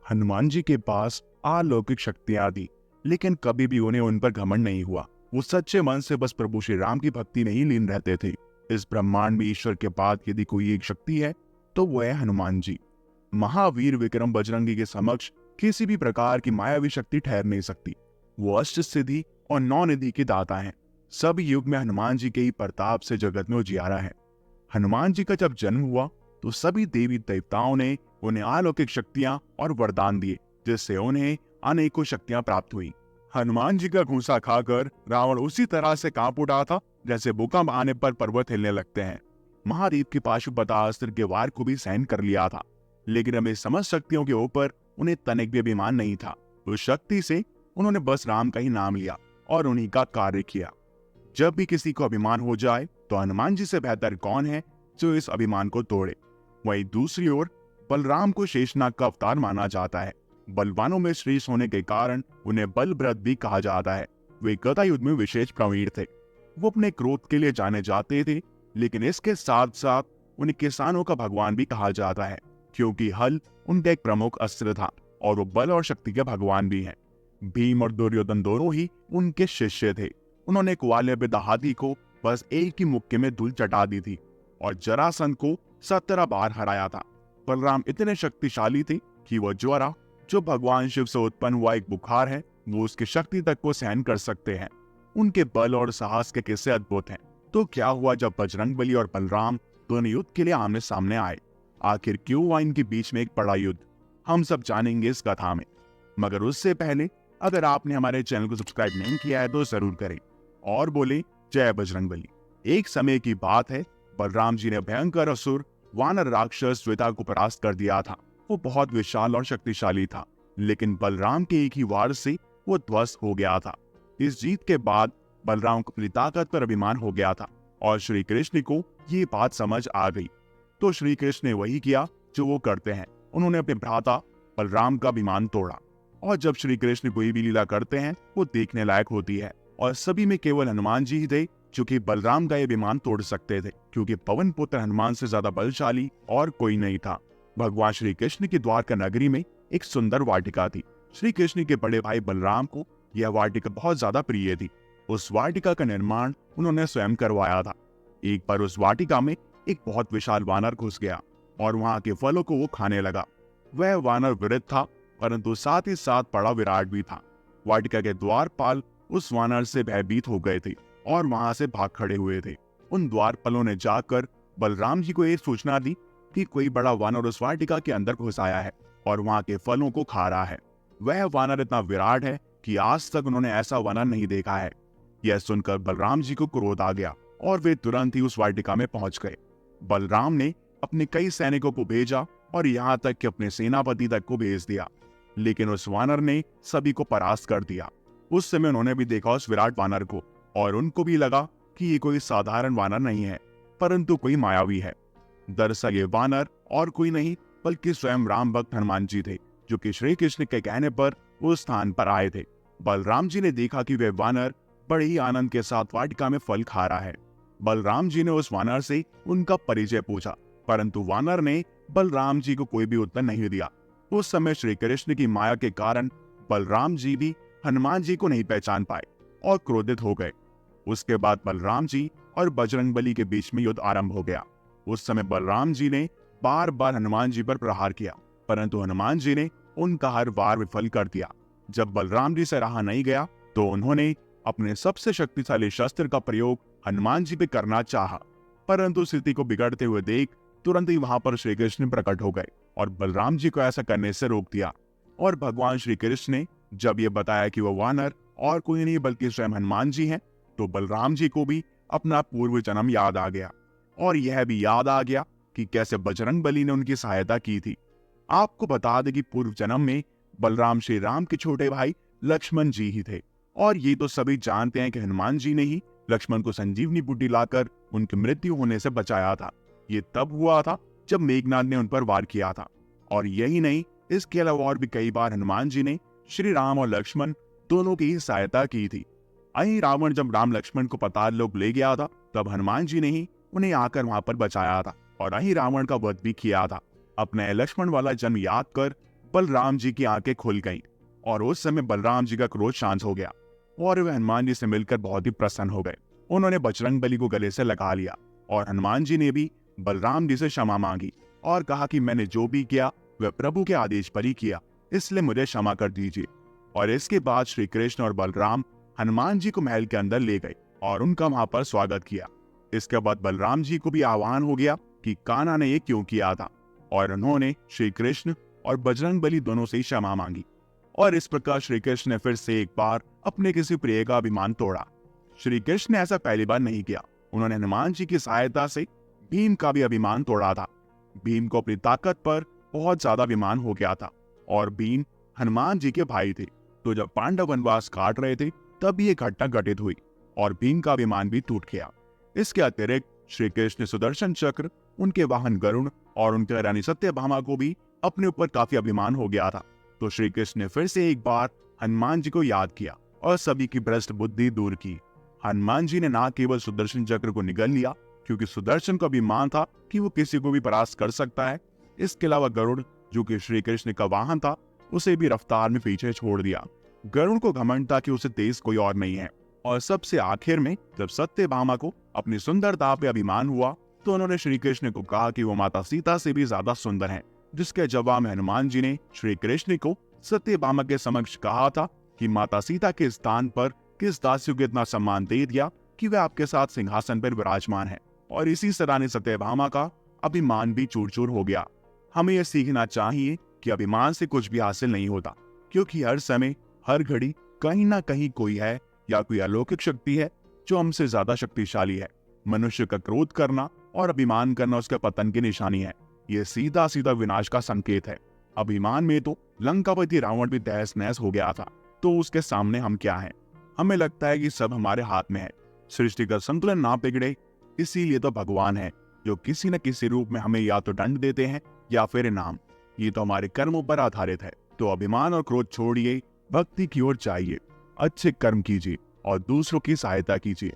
हनुमान जी के पास अलौकिक शक्तियां थी, लेकिन कभी भी उन्हें उन पर घमंड नहीं हुआ। वो सच्चे मन से बस प्रभु श्री राम की भक्ति में ही लीन रहते थे। इस ब्रह्मांड में ईश्वर के बाद यदि कोई एक शक्ति है तो वो है हनुमान जी। महावीर विक्रम बजरंगी के समक्ष किसी भी प्रकार की मायावी शक्ति ठहर नहीं सकती। वो अष्ट सिद्धि और नौ निधि के दाता हैं। सब युग में हनुमान जी के ही प्रताप से जगत में उजियारा है। हनुमान जी का जब जन्म हुआ तो सभी देवी देवताओं ने उन्हें अलौकिक शक्तियां और वरदान दिए, जिससे उन्हें अनेकों शक्तियां प्राप्त हुई। हनुमान जी का घूंसा खाकर रावण उसी तरह से कांप उठा था जैसे भूकंप आने पर पर्वत हिलने लगते हैं। महादेव के पाशुपतास्त्र के वार को भी सहन कर लिया था, लेकिन अब इस समस्त शक्तियों के ऊपर उन्हें तनिक भी अभिमान नहीं था। उस शक्ति से उन्होंने बस राम का ही नाम लिया और उन्हीं का कार्य किया। जब भी किसी को अभिमान हो जाए तो हनुमान जी से बेहतर कौन है जो इस अभिमान को तोड़े। वहीं दूसरी ओर बलराम को शेषनाग का अवतार माना जाता है। बलवानों में श्रेष्ठ होने के कारण उन्हें बलभद्र भी कहा जाता है। वे गदा युद्ध में विशेष प्रवीण थे। वो अपने क्रोध के लिए जाने जाते थे, लेकिन इसके साथ साथ उन्हें किसानों का भगवान भी कहा जाता है, क्योंकि हल उनका एक प्रमुख अस्त्र था और वो बल और शक्ति के भगवान भी हैं। भीम और दुर्योधन दोनों ही उनके शिष्य थे। उन्होंने ग्वालियर में हाथी को बस एक ही मुक्के में धूल चटा दी थी और जरासंध को 17 बार हराया था। बलराम इतने शक्तिशाली थे कि वह ज्वरा, जो भगवान शिव से उत्पन्न हुआ एक बुखार है, वो उसकी शक्ति तक को सहन कर सकते हैं। उनके बल और साहस के किस्से अद्भुत हैं। तो क्या हुआ जब बजरंगबली और बलराम दोनों युद्ध के लिए आमने सामने आए? आखिर क्यों हुआ इनके बीच में एक बड़ा युद्ध? हम सब जानेंगे इस कथा में। मगर उससे पहले अगर आपने हमारे चैनल को सब्सक्राइब नहीं किया है तो जरूर करें और बोले जय बजरंगबली। एक समय की बात है, बलराम जी ने भयंकर असुर वानर राक्षस द्विता को परास्त कर दिया था। वो बहुत विशाल और शक्तिशाली था, लेकिन बलराम के एक ही वार से वो ध्वस्त हो गया था। इस जीत के बाद बलराम को अपनी ताकत पर अभिमान हो गया था और श्री कृष्ण को ये बात समझ आ गई। तो श्री कृष्ण ने वही किया जो वो करते हैं। उन्होंने अपने भ्राता बलराम का अभिमान तोड़ा। और जब श्री कृष्ण कोई भी लीला करते हैं वो देखने लायक होती है, और सभी में केवल हनुमान जी ही थे जो कि बलराम का ये अभिमान तोड़ सकते थे, क्योंकि पवन पुत्र हनुमान से ज्यादा बलशाली और कोई नहीं था। भगवान श्री कृष्ण की द्वारका नगरी में एक सुंदर वाटिका थी। श्री कृष्ण के बड़े भाई बलराम को यह वाटिका बहुत ज्यादा प्रिय थी। उस वाटिका का निर्माण उन्होंने स्वयं करवाया था। एक बार उस वाटिका में एक बहुत विशाल वानर घुस गया और वहां के फलों को वो खाने लगा। वह वानर वृद्ध था, परंतु साथ ही साथ बड़ा विराट भी था। वाटिका के द्वारपाल उस वानर से भयभीत हो गए थे और वहां से भाग खड़े हुए थे। उन द्वारपालों ने जाकर बलराम जी को एक सूचना दी कि कोई बड़ा वानर उस वाटिका के अंदर घुस आया है और वहां के फलों को खा रहा है। वह वानर इतना विराट है कि आज तक उन्होंने ऐसा वानर नहीं देखा है। यह सुनकर बलराम जी को क्रोध आ गया और वे तुरंत ही उस वाटिका में पहुंच गए। बलराम ने अपने कई सैनिकों को भेजा और यहाँ तक कि अपने सेनापति तक को भेज दिया, लेकिन उस वानर ने सभी को परास्त कर दिया। उस समय उन्होंने भी देखा उस विराट वानर को और उनको भी लगा कि ये कोई साधारण वानर नहीं है, परंतु कोई मायावी है। दरअसल ये वानर और कोई नहीं बल्कि स्वयं राम भक्त हनुमान जी थे, जो कि श्री कृष्ण के कहने पर उस स्थान पर आए थे। बलराम जी ने देखा कि वह वानर बड़े ही आनंद के साथ वाटिका में फल खा रहा है। बलराम जी ने उस वानर से उनका परिचय पूछा, परंतु वानर ने बलराम जी को कोई भी उत्तर नहीं दिया। उस समय श्री कृष्ण की माया के कारण बलराम जी भी हनुमान जी को नहीं पहचान पाए और क्रोधित हो गए। उसके बाद बलराम जी और बजरंगबली के बीच में युद्ध आरंभ हो गया। उस समय बलराम जी ने बार बार हनुमान जी पर प्रहार किया, परंतु हनुमान जी ने उनका हर वार विफल कर दिया। जब बलराम जी से रहा नहीं गया तो उन्होंने अपने सबसे शक्तिशाली शस्त्र का प्रयोग हनुमान जी पे करना चाहा, परंतु स्थिति को बिगड़ते हुए देख तुरंत ही वहां पर श्री कृष्ण प्रकट हो गए और बलराम जी को ऐसा करने से रोक दिया। और भगवान श्री कृष्ण ने जब ये बताया कि वह वानर और कोई नहीं बल्कि स्वयं हनुमान जी हैं, तो बलराम जी को भी अपना पूर्व जन्म याद आ गया और यह भी याद आ गया कि कैसे बजरंगबली ने उनकी सहायता की थी। आपको बता दें कि पूर्व जन्म में बलराम श्री राम के छोटे भाई लक्ष्मण जी ही थे, और ये तो सभी जानते हैं कि हनुमान जी ने ही लक्ष्मण को संजीवनी बूटी लाकर उनकी मृत्यु होने से बचाया था। ये तब हुआ था जब मेघनाद ने उन पर वार किया था। और यही नहीं, इसके अलावा और भी कई बार हनुमान जी ने श्री राम और लक्ष्मण दोनों की सहायता की थी। वहीं रावण जब राम लक्ष्मण को पाताल लोक ले गया था, तब हनुमान जी ने ही उन्हें आकर वहां पर बचाया था और वहीं रावण का वध भी किया था। अपने लक्ष्मण वाला जन्म याद कर बलराम जी की आंखें खुल गईं और उस समय बलराम जी का क्रोध शांत हो गया और वे हनुमान जी से मिलकर बहुत ही प्रसन्न हो गए। उन्होंने बजरंगबली को गले से लगा लिया और हनुमान जी ने भी बलराम जी से क्षमा मांगी और कहा कि मैंने जो भी किया वह प्रभु के आदेश पर ही किया, इसलिए मुझे क्षमा कर दीजिए। और इसके बाद श्री कृष्ण और बलराम हनुमान जी को महल के अंदर ले गए और उनका वहां पर स्वागत किया। इसके बाद बलराम जी को भी आह्वान हो गया कि कान्हा ने ये क्यों किया था और उन्होंने श्री कृष्ण और बजरंगबली दोनों से क्षमा मांगी। और इस प्रकार श्री कृष्ण ने फिर से एक बार अपने किसी प्रिय का अभिमान तोड़ा। श्री कृष्ण ने ऐसा पहली बार नहीं किया। उन्होंने हनुमान जी की सहायता से भीम का भी अभिमान तोड़ा था। भीम को अपनी ताकत पर बहुत ज्यादा अभिमान हो गया था और भीम हनुमान जी के भाई थे। तो जब पांडव वनवास काट रहे थे तब ये घटना घटित हुई और भीम का अभिमान भी टूट गया। इसके अतिरिक्त श्री कृष्ण ने सुदर्शन चक्र, उनके वाहन गरुण और उनके रानी सत्यभामा को भी अपने ऊपर काफी अभिमान हो गया था। तो श्री कृष्ण ने फिर से एक बार हनुमान जी को याद किया और सभी की भ्रष्ट बुद्धि दूर की। हनुमान जी ने न केवल सुदर्शन चक्र को निगल लिया, क्योंकि सुदर्शन को अभिमान था कि वो किसी को भी परास्त कर सकता है। इसके अलावा गरुड़, जो कि श्री कृष्ण का वाहन था, उसे भी रफ्तार में पीछे छोड़ दिया। गरुड़ को घमंड था कि उसे तेज कोई और नहीं है। और सबसे आखिर में जब सत्यभामा को अपनी सुंदरता पे अभिमान हुआ तो उन्होंने श्री कृष्ण को कहा कि वो माता सीता से भी ज्यादा सुंदर हैं। जिसके जवाब में हनुमान जी ने श्री कृष्ण को सत्यभामा के समक्ष कहा था कि माता सीता के स्थान पर किस दासी को इतना सम्मान दे दिया कि वह आपके साथ सिंहासन पर विराजमान है। और इसी से रानी सत्यभामा का अभिमान भी चूर चूर हो गया। हमें यह सीखना चाहिए कि अभिमान से कुछ भी हासिल नहीं होता, क्योंकि हर समय हर घड़ी कहीं ना कहीं कोई है या कोई अलौकिक शक्ति है जो हमसे ज्यादा शक्तिशाली है। मनुष्य का क्रोध करना और अभिमान करना उसके पतन की निशानी है। ये सीधा सीधा विनाश का संकेत है। अभिमान में तो लंकापति रावण भी तहस नहस हो गया था, तो उसके सामने हम क्या हैं? हमें लगता है कि सब हमारे हाथ में है। सृष्टि का संतुलन ना बिगड़े, इसीलिए तो भगवान है जो किसी न किसी रूप में हमें या तो दंड देते हैं या फिर इनाम। ये तो हमारे कर्मों पर आधारित है। तो अभिमान और क्रोध छोड़िए, भक्ति की ओर चाहिए, अच्छे कर्म कीजिए और दूसरों की सहायता कीजिए।